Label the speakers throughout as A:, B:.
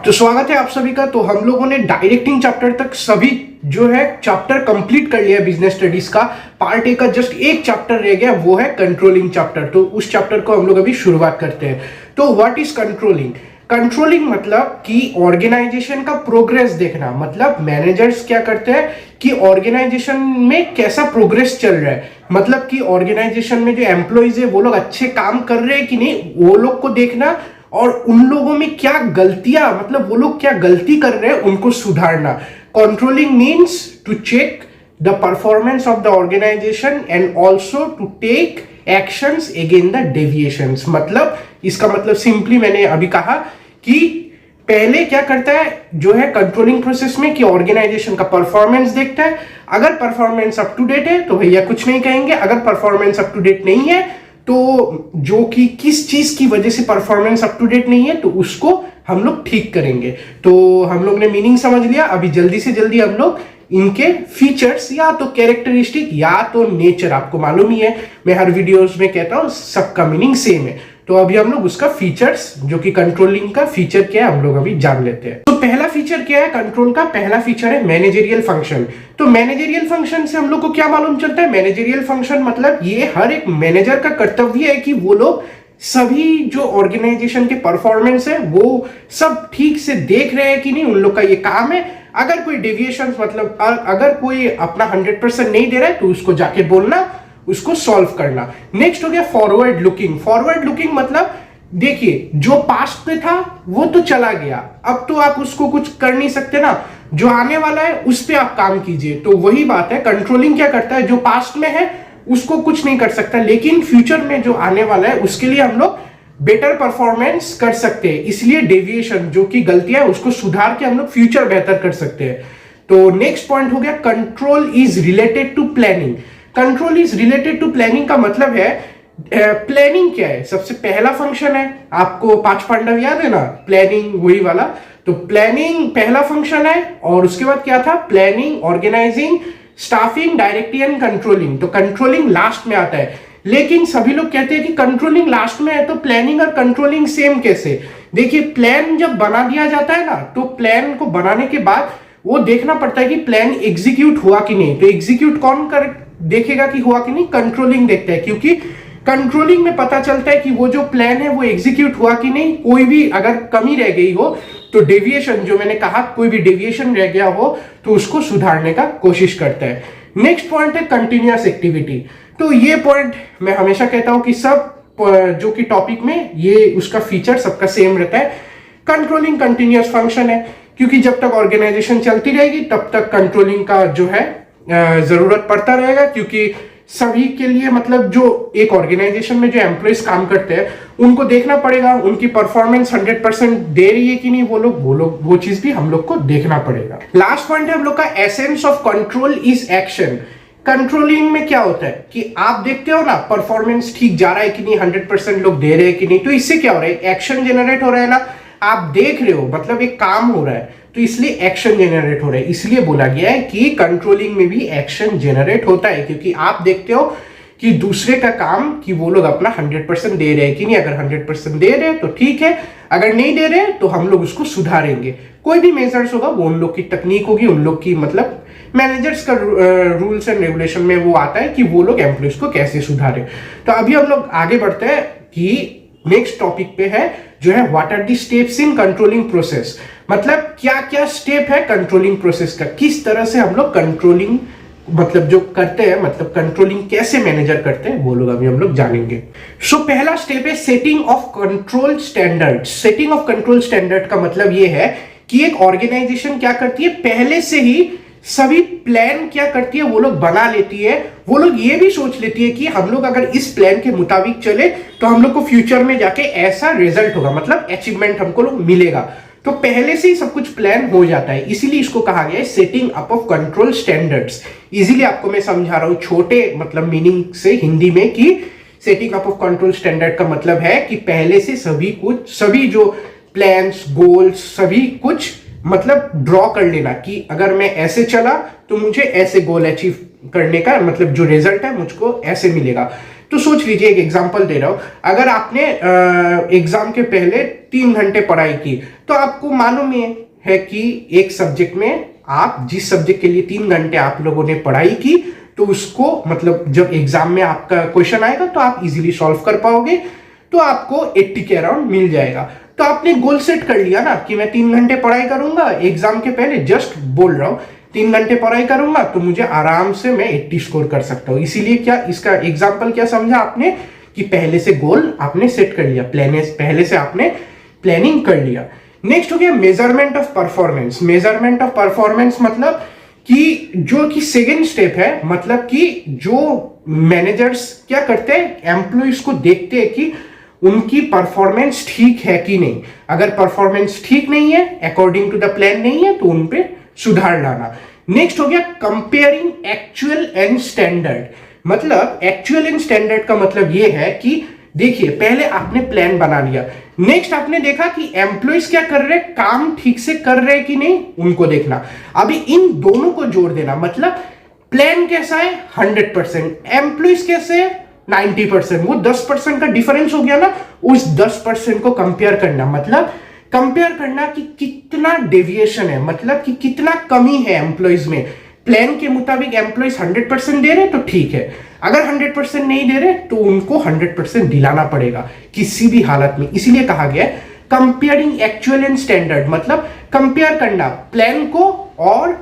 A: तो स्वागत है आप सभी का। तो हम लोगों ने डायरेक्टिंग चैप्टर तक सभी जो है चैप्टर कंप्लीट कर लिया बिजनेस स्टडीज का। पार्ट ए का जस्ट एक चैप्टर रह गया, वो है कंट्रोलिंग चैप्टर। तो उस चैप्टर को हम लोग अभी शुरुआत करते हैं। तो व्हाट इज कंट्रोलिंग? कंट्रोलिंग मतलब कि ऑर्गेनाइजेशन का प्रोग्रेस देखना। मतलब मैनेजर्स क्या करते हैं कि ऑर्गेनाइजेशन में कैसा प्रोग्रेस चल रहा है, मतलब कि ऑर्गेनाइजेशन में जो एम्प्लॉइज है वो लोग अच्छे काम कर रहे हैं कि नहीं, वो लोग को देखना, और उन लोगों में क्या गलतियां, मतलब वो लोग क्या गलती कर रहे हैं उनको सुधारना। Controlling means to check the performance of the organization and also to take actions against the deviations. मतलब इसका मतलब सिंपली मैंने अभी कहा कि पहले क्या करता है जो है कंट्रोलिंग प्रोसेस में कि ऑर्गेनाइजेशन का परफॉर्मेंस देखता है। अगर परफॉर्मेंस अप टू डेट है तो भैया कुछ नहीं कहेंगे, अगर परफॉर्मेंस अप टू डेट नहीं है तो जो कि किस चीज की वजह से परफॉर्मेंस अप टू डेट नहीं है तो उसको हम लोग ठीक करेंगे। तो हम लोग ने मीनिंग समझ लिया। अभी जल्दी से जल्दी हम लोग इनके फीचर्स या तो कैरेक्टरिस्टिक या तो नेचर, आपको मालूम ही है मैं हर वीडियोस में कहता हूं सबका मीनिंग सेम है। तो अभी हम लोग उसका फीचर्स, जो कि कंट्रोलिंग का फीचर क्या है, हम लोग अभी जान लेते हैं। तो पहला फीचर क्या है कंट्रोल का? पहला फीचर है मैनेजरियल फंक्शन। तो मैनेजरियल फंक्शन से हम लोग को क्या मालूम चलता है? मैनेजरियल फंक्शन मतलब ये हर एक मैनेजर का कर्तव्य है कि वो लोग सभी जो ऑर्गेनाइजेशन के परफॉर्मेंस है वो सब ठीक से देख रहे हैं कि नहीं, उन लोग का ये काम है। अगर कोई डेविएशन, मतलब अगर कोई अपना 100% नहीं दे रहा है तो उसको जाके बोलना, उसको सॉल्व करना। नेक्स्ट हो गया फॉरवर्ड लुकिंग। फॉरवर्ड लुकिंग मतलब देखिए जो पास्ट में था वो तो चला गया, अब तो आप उसको कुछ कर नहीं सकते ना, जो आने वाला है उस पर आप काम कीजिए। तो वही बात है, कंट्रोलिंग क्या करता है, जो पास्ट में है उसको कुछ नहीं कर सकता, लेकिन फ्यूचर में जो आने वाला है उसके लिए हम लोग बेटर परफॉर्मेंस कर सकते हैं। इसलिए डेविएशन, जो कि गलतियां है, उसको सुधार के हम लोग फ्यूचर बेहतर कर सकते हैं। तो नेक्स्ट पॉइंट हो गया control is related to planning. Control is related to planning का मतलब है प्लानिंग क्या है? सबसे पहला फंक्शन है, आपको 5 पांडव याद है ना, प्लानिंग वही वाला। तो प्लानिंग पहला फंक्शन है, और उसके बाद क्या था? Planning, organizing, staffing, directing and controlling. तो कंट्रोलिंग लास्ट में आता है, लेकिन सभी लोग कहते हैं कि कंट्रोलिंग लास्ट में है तो प्लानिंग और कंट्रोलिंग सेम कैसे? देखिए प्लान जब बना दिया जाता है ना, तो प्लान को बनाने के बाद वो देखना पड़ता है कि प्लान एग्जीक्यूट हुआ कि नहीं। तो एग्जीक्यूट कौन कर देखेगा कि हुआ कि नहीं? कंट्रोलिंग देखता है, क्योंकि कंट्रोलिंग में पता चलता है कि वो जो प्लान है वो एग्जीक्यूट हुआ कि नहीं। कोई भी अगर कमी रह गई हो तो डेविएशन, जो मैंने कहा कोई भी डेविएशन रह गया हो तो उसको सुधारने का कोशिश करता है। नेक्स्ट पॉइंट है कंटिन्यूअस एक्टिविटी। तो ये पॉइंट मैं हमेशा कहता हूं कि सब जो कि टॉपिक में ये उसका फीचर सबका सेम रहता है। कंट्रोलिंग कंटिन्यूअस फंक्शन है, क्योंकि जब तक ऑर्गेनाइजेशन चलती रहेगी तब तक कंट्रोलिंग का जो है जरूरत पड़ता रहेगा, क्योंकि सभी के लिए, मतलब जो एक ऑर्गेनाइजेशन में जो एम्प्लॉइज काम करते हैं उनको देखना पड़ेगा उनकी परफॉर्मेंस 100% दे रही है कि नहीं, वो चीज भी हम लोग को देखना पड़ेगा। लास्ट पॉइंट है हम लोग का essence of control is action. Controlling में क्या होता है कि आप देखते हो ना परफॉर्मेंस ठीक जा रहा है कि नहीं, 100% लोग दे रहे हैं कि नहीं, तो इससे क्या हो रहा है? एक्शन जनरेट हो रहा है ना, आप देख रहे हो, मतलब एक काम हो रहा है, तो इसलिए एक्शन जनरेट हो रहा है। इसलिए बोला गया है कि कंट्रोलिंग में भी एक्शन जनरेट होता है, क्योंकि आप देखते हो कि दूसरे का काम कि वो लोग अपना 100% दे रहे हैं कि नहीं। अगर 100% दे रहे हैं तो ठीक है, अगर नहीं दे रहे तो हम लोग उसको सुधारेंगे। कोई भी मेजर्स होगा वो उन लोग की टेक्निक होगी, उन लोग की, मतलब मैनेजर्स का रूल्स एंड रेगुलेशन में वो आता है कि वो लोग एम्प्लॉइज को कैसे सुधारे। तो अभी हम लोग आगे बढ़ते हैं कि नेक्स्ट टॉपिक पे है जो है what are the steps in controlling process. मतलब क्या क्या स्टेप है कंट्रोलिंग प्रोसेस का, किस तरह से हम लोग कंट्रोलिंग मतलब जो करते हैं, मतलब कंट्रोलिंग कैसे मैनेजर करते हैं, वो लोग अभी हम लोग जानेंगे। सो पहला स्टेप है setting of control standard. Setting of control standard का मतलब ये है कि एक ऑर्गेनाइजेशन क्या करती है, पहले से ही सभी प्लान क्या करती है वो लोग बना लेती है। वो लोग ये भी सोच लेती है कि हम लोग अगर इस प्लान के मुताबिक चले तो हम लोग को फ्यूचर में जाके ऐसा रिजल्ट होगा, मतलब अचीवमेंट हमको लोग मिलेगा। तो पहले से ही सब कुछ प्लान हो जाता है, इसीलिए इसको कहा गया है setting up of control standards. Easily आपको मैं समझा रहा हूं छोटे मतलब मीनिंग से हिंदी में कि setting up of control standard का मतलब है कि पहले से सभी जो प्लान्स, गोल्स, सभी कुछ मतलब ड्रॉ कर लेना कि अगर मैं ऐसे चला तो मुझे ऐसे गोल अचीव करने का, मतलब जो रिजल्ट है मुझको ऐसे मिलेगा। तो तो सोच लीजिए, एक एग्जांपल दे रहा हूं, अगर आपने एग्जाम के पहले 3 घंटे पढ़ाई की, तो आपको मालूम है कि एक सब्जेक्ट में आप जिस सब्जेक्ट के लिए 3 घंटे आप लोगों ने पढ़ाई की, तो उसको मतलब जब एग्जाम में आपका क्वेश्चन आएगा तो आप इजीली सॉल्व कर पाओगे, तो आपको 80 के अराउंड मिल जाएगा। तो आपने गोल सेट कर लिया ना कि मैं 3 घंटे पढ़ाई करूंगा एग्जाम के पहले, जस्ट बोल रहा हूं 3 घंटे पढ़ाई करूंगा तो मुझे आराम से मैं 80 स्कोर कर सकता हूं। इसीलिए क्या इसका एग्जाम्पल क्या समझा आपने कि पहले से गोल आपने सेट कर लिया, पहले से आपने प्लानिंग कर लिया। नेक्स्ट हो गया measurement of performance. Measurement of performance मतलब कि जो कि सेकेंड स्टेप है, मतलब कि जो मैनेजर्स क्या करते हैं, एम्प्लॉइज को देखते हैं कि उनकी परफॉर्मेंस ठीक है कि नहीं। अगर परफॉर्मेंस ठीक नहीं है, अकॉर्डिंग टू द प्लान नहीं है, तो उन पे सुधार लाना। नेक्स्ट हो गया कंपेयरिंग एक्चुअल एंड स्टैंडर्ड। मतलब एक्चुअल एंड स्टैंडर्ड का मतलब ये है कि देखिए, पहले आपने प्लान बना लिया, नेक्स्ट आपने देखा कि एम्प्लॉइज क्या कर रहे हैं, काम ठीक से कर रहे हैं कि नहीं, उनको देखना। अभी इन दोनों को जोड़ देना, मतलब प्लान कैसा है 100%, एम्प्लॉइज कैसे है 90%, वो 10% का डिफरेंस हो गया ना, उस 10% को कंपेयर करना। मतलब कंपेयर करना कि कितना डेविएशन है, मतलब कि कितना कमी है एम्प्लॉइज में। प्लान के मुताबिक एम्प्लॉइज 100% दे रहे तो ठीक है, अगर 100% नहीं दे रहे तो उनको 100% दिलाना पड़ेगा किसी भी हालत में। इसीलिए कहा गया है कंपेयरिंग एक्चुअल एंड स्टैंडर्ड, मतलब कंपेयर करना प्लान को और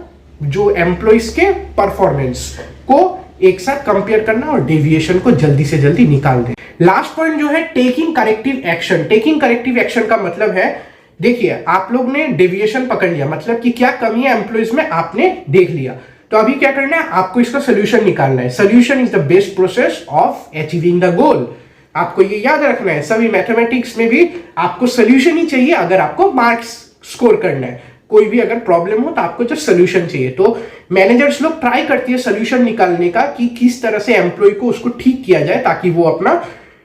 A: जो एम्प्लॉइज के परफॉर्मेंस को एक साथ कंपेयर करना और डेविएशन को जल्दी से जल्दी निकाल दे। लास्ट पॉइंट जो है taking corrective action. Taking corrective action का मतलब है, देखिए आप लोग ने डेविएशन पकड़ लिया, मतलब कि क्या कमी है एम्प्लॉइज में आपने देख लिया, तो अभी क्या करना है, आपको इसका सोल्यूशन निकालना है। Solution is the best process of achieving the goal. आपको ये याद रखना है, सभी मैथमेटिक्स में भी आपको सोल्यूशन ही चाहिए अगर आपको मार्क्स स्कोर करना है। कोई भी अगर प्रॉब्लम हो तो आपको जस्ट सोल्यूशन चाहिए। तो मैनेजर्स लोग ट्राई करती है सोल्यूशन निकालने का कि किस तरह से एम्प्लॉय को उसको ठीक किया जाए ताकि वो अपना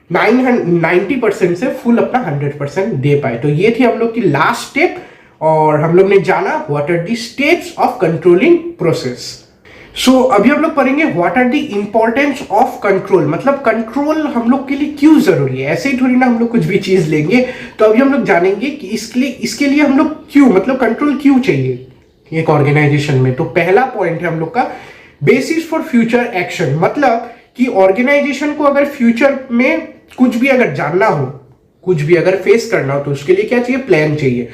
A: 90% से फुल अपना 100% दे पाए। तो ये थी हम लोग की लास्ट स्टेप, और हम लोग ने जाना what are the steps of controlling process. So अभी हम लोग पढ़ेंगे what are the importance of control, मतलब कंट्रोल हम लोग के लिए क्यों जरूरी है। ऐसे ही थोड़ी ना हम लोग कुछ भी चीज लेंगे, तो अभी हम लोग जानेंगे कि इसके लिए हम लोग क्यों, मतलब कंट्रोल क्यों चाहिए एक ऑर्गेनाइजेशन में। तो पहला पॉइंट है हम लोग का बेसिस फॉर फ्यूचर एक्शन, मतलब कि ऑर्गेनाइजेशन को अगर फ्यूचर में कुछ भी अगर जानना हो, कुछ भी अगर फेस करना हो, तो उसके लिए क्या चाहिए, प्लान चाहिए।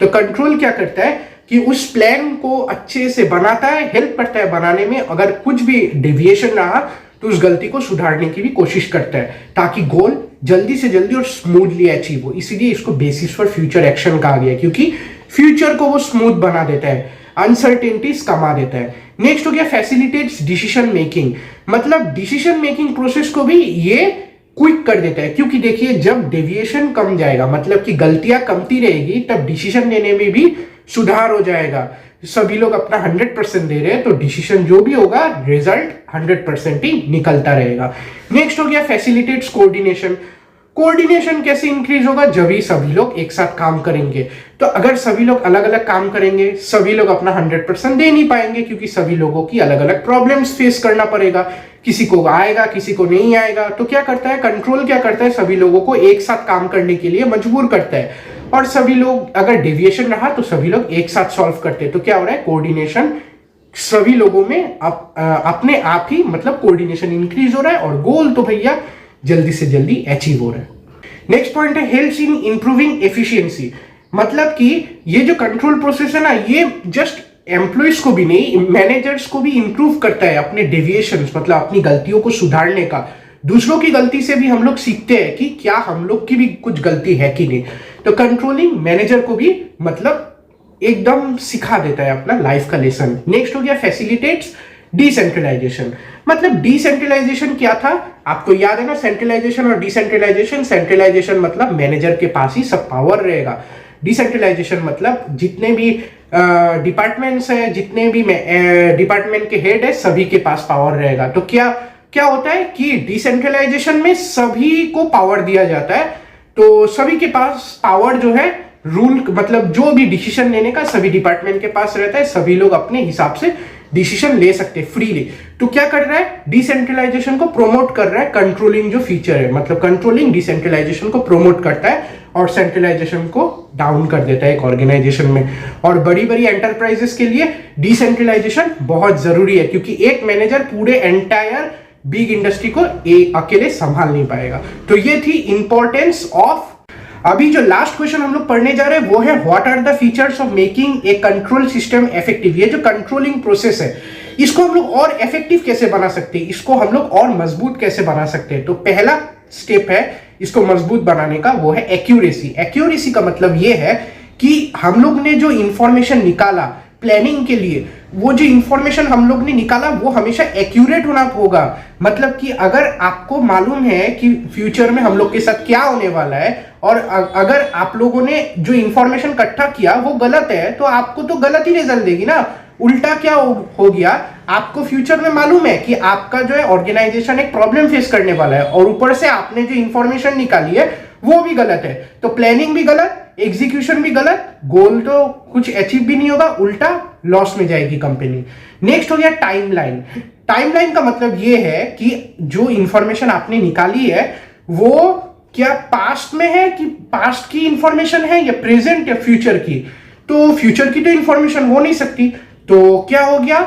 A: तो कंट्रोल क्या करता है कि उस प्लान को अच्छे से बनाता है, हेल्प करता है बनाने में। अगर कुछ भी डेविएशन रहा तो उस गलती को सुधारने की भी कोशिश करता है ताकि गोल जल्दी से जल्दी और स्मूथली अचीव हो। इसीलिए इसको बेसिस फॉर फ्यूचर एक्शन कहा गया, क्योंकि फ्यूचर को वो स्मूथ बना देता है, अनसर्टेनिटीज कमा देता है। नेक्स्ट हो गया फैसिलिटेट्स डिसीजन मेकिंग, मतलब डिसीजन मेकिंग प्रोसेस को भी ये क्विक कर देता है। क्योंकि देखिए, जब डेविएशन कम जाएगा, मतलब कि गलतियां कमती रहेगी, तब डिसीजन लेने में भी सुधार हो जाएगा। सभी लोग अपना 100% दे रहे हैं तो डिसीजन जो भी होगा रिजल्ट 100% ही निकलता रहेगा। नेक्स्ट हो गया फैसिलिटेट्स कोऑर्डिनेशन। कोऑर्डिनेशन कैसे इंक्रीज होगा, जब ही सभी लोग एक साथ काम करेंगे। तो अगर सभी लोग अलग अलग काम करेंगे, सभी लोग अपना 100% दे नहीं पाएंगे, क्योंकि सभी लोगों की अलग अलग प्रॉब्लम्स फेस करना पड़ेगा। किसी को आएगा, किसी को नहीं आएगा। तो क्या करता है कंट्रोल, क्या करता है, सभी लोगों को एक साथ काम करने के लिए मजबूर करता है। और सभी लोग अगर डेविएशन रहा तो सभी लोग एक साथ सॉल्व करते हैं। तो क्या हो रहा है, कोऑर्डिनेशन सभी लोगों में अपने आप ही, मतलब कोऑर्डिनेशन इंक्रीज हो रहा है और गोल तो भैया जल्दी से जल्दी अचीव हो रहा है। नेक्स्ट पॉइंट है हेल्प्स इन इंप्रूविंग एफिशिएंसी, मतलब कि ये जो कंट्रोल प्रोसेस है ना, ये जस्ट एम्प्लॉइज को भी नहीं, मैनेजर्स को भी इंप्रूव करता है अपने डेविएशंस, मतलब अपनी गलतियों को सुधारने का। दूसरों की गलती से भी हम लोग सीखते हैं कि क्या हम लोग की भी कुछ गलती है कि नहीं। तो कंट्रोलिंग मैनेजर को भी मतलब एकदम सिखा देता है अपना लाइफ का लेसन। नेक्स्ट हो गया फैसिलिटेट्स डिसेंट्रलाइजेशन, मतलब डिसेंट्रलाइजेशन क्या था आपको याद है ना, सेंट्रलाइजेशन और डिसेंट्रलाइजेशन। सेंट्रलाइजेशन मतलब मैनेजर के पास ही सब पावर रहेगा, डिसेंट्रलाइजेशन मतलब जितने भी डिपार्टमेंट्स है, जितने भी डिपार्टमेंट के हेड है, सभी के पास पावर रहेगा। तो क्या क्या होता है कि डिसेंट्रलाइजेशन में सभी को पावर दिया जाता है, तो सभी के पास पावर जो है, रूल मतलब जो भी डिसीजन लेने का सभी डिपार्टमेंट के पास रहता है, सभी लोग अपने हिसाब से डिसीजन ले सकते हैं फ्रीली। तो क्या कर रहा है, डिसेंट्रलाइजेशन को प्रोमोट कर रहा है। कंट्रोलिंग जो फीचर है, मतलब कंट्रोलिंग डिसेंट्रलाइजेशन को प्रोमोट करता है और सेंट्रलाइजेशन को डाउन कर देता है एक ऑर्गेनाइजेशन में। और बड़ी बड़ी एंटरप्राइजेस के लिए डिसेंट्रलाइजेशन बहुत जरूरी है, क्योंकि एक मैनेजर पूरे एंटायर बिग इंडस्ट्री को अकेले संभाल नहीं पाएगा। तो ये थी इंपॉर्टेंस ऑफ। अभी जो लास्ट क्वेश्चन हम लोग पढ़ने जा रहे हैं वो है what are the features of making a control system effective. ये जो कंट्रोलिंग प्रोसेस है इसको हम लोग और इफेक्टिव कैसे बना सकते हैं, इसको हम लोग और मजबूत कैसे बना सकते हैं। तो पहला स्टेप है इसको मजबूत बनाने का, वो है एक्यूरेसी। एक्यूरेसी का मतलब ये है कि हम लोग ने जो इंफॉर्मेशन निकाला प्लानिंग के लिए, वो जो इंफॉर्मेशन हम लोग ने निकाला वो हमेशा एक्यूरेट होना होगा। मतलब कि अगर आपको मालूम है कि फ्यूचर में हम लोग के साथ क्या होने वाला है और अगर आप लोगों ने जो इंफॉर्मेशन इकट्ठा किया वो गलत है तो आपको तो गलत ही रिजल्ट देगी ना। उल्टा क्या हो गया, आपको फ्यूचर में मालूम है कि आपका जो है ऑर्गेनाइजेशन एक प्रॉब्लम फेस करने वाला है और ऊपर से आपने जो इंफॉर्मेशन निकाली है वो भी गलत है, तो प्लानिंग भी गलत, एग्जीक्यूशन भी गलत, गोल तो कुछ अचीव भी नहीं होगा, उल्टा लॉस में जाएगी कंपनी। नेक्स्ट हो गया टाइमलाइन। टाइमलाइन का मतलब ये है कि जो इंफॉर्मेशन आपने निकाली है वो क्या पास्ट में है कि पास्ट की इंफॉर्मेशन है या प्रेजेंट या फ्यूचर की। तो फ्यूचर की तो इंफॉर्मेशन हो नहीं सकती, तो क्या हो गया,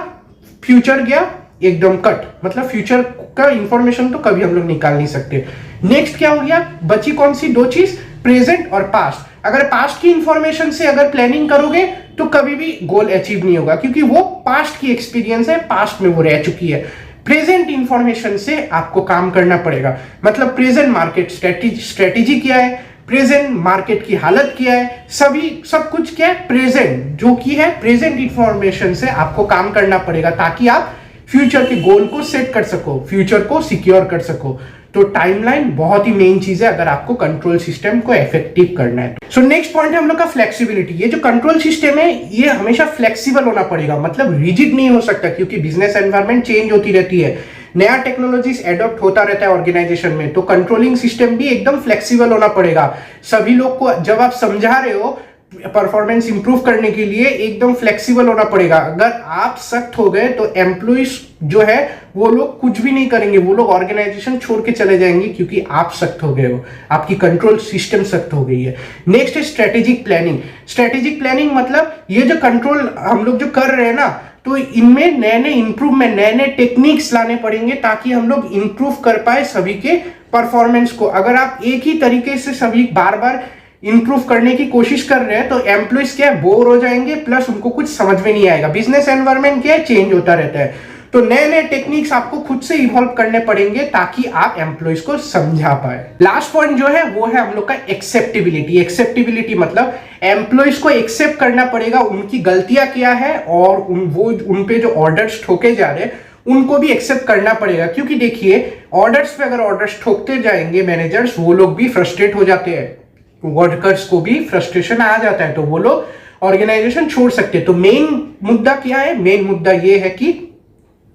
A: फ्यूचर गया एकदम कट, मतलब फ्यूचर का इंफॉर्मेशन तो कभी हम लोग निकाल नहीं सकते। नेक्स्ट क्या हो गया, बची कौन सी दो चीज, प्रेजेंट और पास्ट। अगर पास्ट की इंफॉर्मेशन से अगर प्लानिंग करोगे तो कभी भी गोल अचीव नहीं होगा, क्योंकि वो पास्ट की एक्सपीरियंस है, पास्ट में वो रह चुकी है। प्रेजेंट इंफॉर्मेशन से आपको काम करना पड़ेगा, मतलब प्रेजेंट मार्केट स्ट्रेटेजी क्या है, प्रेजेंट मार्केट की हालत क्या है, सब कुछ क्या है, प्रेजेंट जो की है, प्रेजेंट इंफॉर्मेशन से आपको काम करना पड़ेगा ताकि आप फ्यूचर के गोल को सेट कर सको, फ्यूचर को सिक्योर कर सको। तो टाइमलाइन बहुत ही मेन चीज है अगर आपको कंट्रोल सिस्टम को इफेक्टिव करना है। सो नेक्स्ट पॉइंट है हम लोग का फ्लेक्सिबिलिटी। ये जो कंट्रोल सिस्टम है ये हमेशा फ्लेक्सिबल होना पड़ेगा, मतलब रिजिड नहीं हो सकता, क्योंकि बिजनेस एनवायरनमेंट चेंज होती रहती है, नया टेक्नोलॉजीज एडॉप्ट होता रहता है ऑर्गेनाइजेशन में। तो कंट्रोलिंग सिस्टम भी एकदम फ्लेक्सिबल होना पड़ेगा। सभी लोग को जब आप समझा रहे हो परफॉर्मेंस इंप्रूव करने के लिए एकदम फ्लेक्सिबल होना पड़ेगा। अगर आप सख्त हो गए तो एम्प्लॉइज जो है वो लोग कुछ भी नहीं करेंगे, वो लोग ऑर्गेनाइजेशन छोड़ के चले जाएंगे, क्योंकि आप सख्त हो गए हो, आपकी कंट्रोल सिस्टम सख्त हो गई है। नेक्स्ट है स्ट्रेटेजिक प्लानिंग। स्ट्रेटेजिक प्लानिंग मतलब ये जो कंट्रोल हम लोग जो कर रहे हैं ना, तो इनमें नए नए इंप्रूवमेंट, नए नए टेक्निक्स लाने पड़ेंगे ताकि हम लोग इंप्रूव कर पाए सभी के परफॉर्मेंस को। अगर आप एक ही तरीके से सभी बार बार इंप्रूव करने की कोशिश कर रहे हैं तो एम्प्लॉइज क्या है, बोर हो जाएंगे, प्लस उनको कुछ समझ में नहीं आएगा। बिजनेस एनवायरनमेंट क्या है, चेंज होता रहता है, तो नए नए टेक्निक्स आपको खुद से इवॉल्व करने पड़ेंगे ताकि आप एम्प्लॉइज को समझा पाए। लास्ट पॉइंट जो है वो है हम लोग का एक्सेप्टेबिलिटी। एक्सेप्टेबिलिटी मतलब एम्प्लॉइज को एक्सेप्ट करना पड़ेगा उनकी गलतियां क्या है और उन पे जो ऑर्डर्स ठोके जा रहे हैं उनको भी एक्सेप्ट करना पड़ेगा। क्योंकि देखिए ऑर्डर्स पे अगर ऑर्डर्स ठोकते जाएंगे मैनेजर्स, वो लोग भी फ्रस्ट्रेट हो जाते हैं, वर्कर्स को भी फ्रस्ट्रेशन आ जाता है, तो वो लोग ऑर्गेनाइजेशन छोड़ सकते हैं। तो मेन मुद्दा क्या है, मेन मुद्दा ये है कि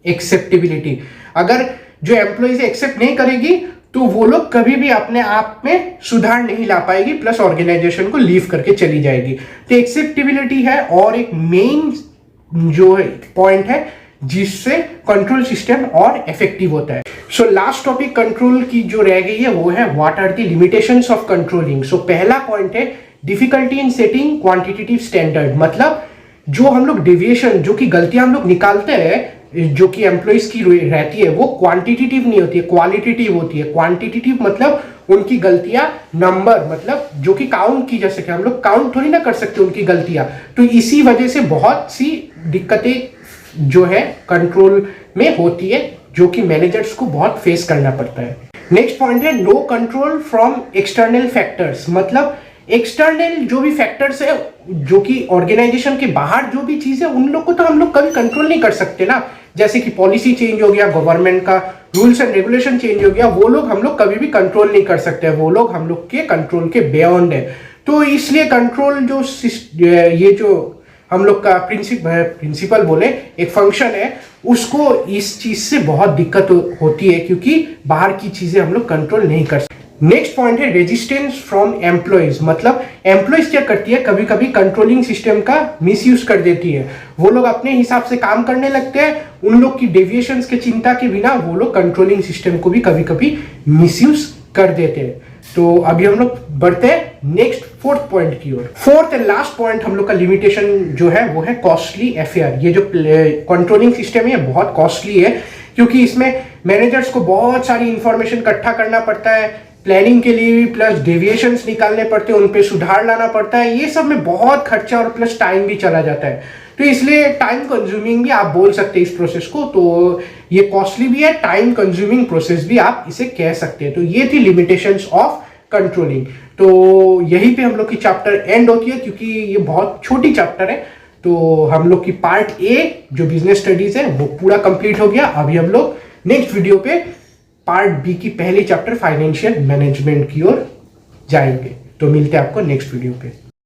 A: एक्सेप्टेबिलिटी। अगर जो एम्प्लॉइज एक्सेप्ट नहीं करेगी तो वो लोग कभी भी अपने आप में सुधार नहीं ला पाएगी, प्लस ऑर्गेनाइजेशन को लीव करके चली जाएगी। तो एक्सेप्टेबिलिटी है और एक मेन जो पॉइंट है जिससे कंट्रोल सिस्टम और इफेक्टिव होता है। सो लास्ट टॉपिक कंट्रोल की जो रह गई है वो है what are the limitations of controlling. So पहला पॉइंट है difficulty in setting quantitative standard. मतलब जो हम लोग डेविएशन, जो कि गलतियां हम लोग निकालते हैं जो कि एम्प्लॉइज की रहती है, वो क्वांटिटेटिव नहीं होती है, क्वालिटेटिव होती है। क्वांटिटेटिव मतलब उनकी गलतियां नंबर, मतलब जो कि काउंट की जा सके, हम लोग काउंट थोड़ी ना कर सकते उनकी गलतियां। तो इसी वजह से बहुत सी दिक्कतें जो है कंट्रोल में होती है, जो कि मैनेजर्स को बहुत फेस करना पड़ता है। नेक्स्ट पॉइंट है no control from external factors. मतलब एक्सटर्नल जो भी फैक्टर्स है, जो कि ऑर्गेनाइजेशन के बाहर जो भी चीज है, उन लोग को तो हम लोग कभी कंट्रोल नहीं कर सकते ना। जैसे कि पॉलिसी चेंज हो गया, गवर्नमेंट का रूल्स एंड रेगुलेशन चेंज हो गया, वो लोग हम लोग कभी भी कंट्रोल नहीं कर सकते, वो लोग हम लोग के कंट्रोल के बियॉन्ड है। तो इसलिए कंट्रोल जो ये जो हम लोग का प्रिंसिपल बोले एक फंक्शन है, उसको इस चीज से बहुत दिक्कत होती है, क्योंकि बाहर की चीजें हम लोग कंट्रोल नहीं कर सकते। नेक्स्ट पॉइंट है रेजिस्टेंस फ्रॉम एम्प्लॉयज। मतलब एम्प्लॉयज क्या करती है, कभी कभी कंट्रोलिंग सिस्टम का मिसयूज कर देती है। वो लोग अपने हिसाब से काम करने लगते हैं, उन लोग की डेविएशंस के चिंता के बिना वो लोग कंट्रोलिंग सिस्टम को भी कभी कभी मिसयूज कर देते हैं। तो अभी हम लोग बढ़ते हैं नेक्स्ट फोर्थ पॉइंट की ओर। फोर्थ एंड लास्ट पॉइंट हम लोग का लिमिटेशन जो है वो है कॉस्टली एफएआर। ये जो कंट्रोलिंग सिस्टम है बहुत कॉस्टली है, क्योंकि इसमें मैनेजर्स को बहुत सारी इंफॉर्मेशन इकट्ठा करना पड़ता है, प्लानिंग के लिए भी, प्लस डेविएशंस निकालने पड़ते हैं, उन पे सुधार लाना पड़ता है। ये सब में बहुत खर्चा और प्लस टाइम भी चला जाता है, तो इसलिए टाइम कंज्यूमिंग भी आप बोल सकते हैं इस प्रोसेस को। तो ये कॉस्टली भी है, टाइम कंज्यूमिंग प्रोसेस भी आप इसे कह सकते हैं। तो ये थी लिमिटेशंस ऑफ कंट्रोलिंग। तो यहीं पे हम लोग की चैप्टर एंड होती है, क्योंकि ये बहुत छोटी चैप्टर है। तो हम लोग की पार्ट ए जो बिजनेस स्टडीज है वो पूरा कंप्लीट हो गया। अभी हम लोग नेक्स्ट वीडियो पे पार्ट बी की पहली चैप्टर फाइनेंशियल मैनेजमेंट की ओर जाएंगे। तो मिलते हैं आपको नेक्स्ट वीडियो पे।